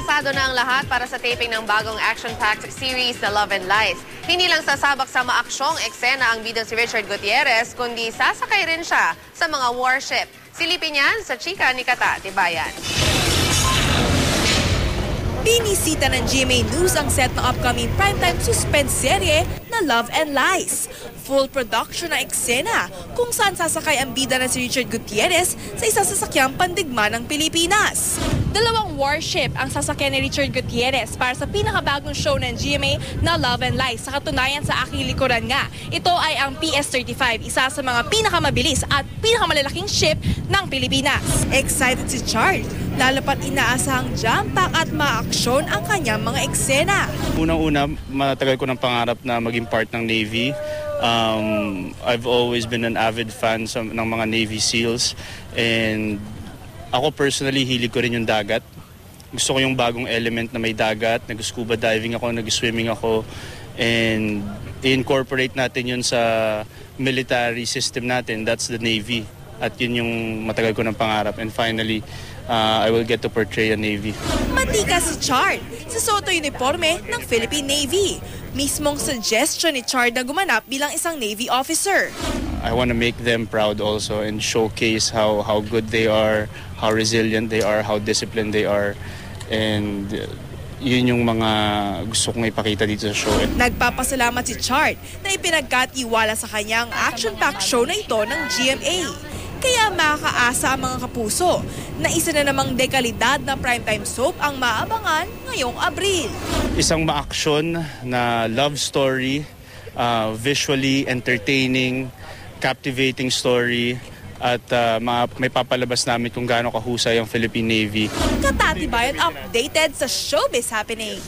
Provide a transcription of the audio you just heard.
Pasado na ang lahat para sa taping ng bagong action-packed series na Love and Lies. Hindi lang sasabak sa maaksyong eksena ang bida si Richard Gutierrez, kundi sasakay rin siya sa mga warship. Silipin yan sa chika ni Kata Tibayan. Binisita ng GMA News ang set ng upcoming primetime suspense serye na Love and Lies. Full production na eksena kung saan sasakay ang bida na si Richard Gutierrez sa isa sa sasakyang pandigma ng Pilipinas. 2 warship ang sasakyan ni Richard Gutierrez para sa pinakabagong show ng GMA na Love and Lies. Sa katunayan sa aking likuran nga, ito ay ang PS-35, isa sa mga pinakamabilis at pinakamalalaking ship ng Pilipinas. Excited si Chard, lalo pat inaasahang jam-pack at maaksyon ang kanyang mga eksena. Unang-una, matagal ko ng pangarap na maging part ng Navy. I've always been an avid fan ng mga Navy SEALs, and ako personally, hilig ko rin yung dagat. Gusto ko yung bagong element na may dagat. Nag-scuba diving ako, nag-swimming ako, and i-incorporate natin yun sa military system natin. That's the Navy. At yun yung matagal ko ng pangarap. And finally, I will get to portray a Navy. Matika si Chard sa Soto uniforme ng Philippine Navy. Mismong suggestion ni Chard na gumanap bilang isang Navy officer. I want to make them proud also and showcase how good they are, how resilient they are, how disciplined they are. And yun yung mga gusto kong ipakita dito sa show. Nagpapasalamat si Chard na ipinagkatiwala sa kanyang action-packed show na ito ng GMA. Kaya makakaasa ang mga kapuso na isa na namang dekalidad na primetime soap ang maabangan ngayong Abril. Isang maaksyon na love story, visually entertaining, captivating story, at may papalabas namin kung gaano kahusay ang Philippine Navy. Kata Tibayan updated sa showbiz happenings.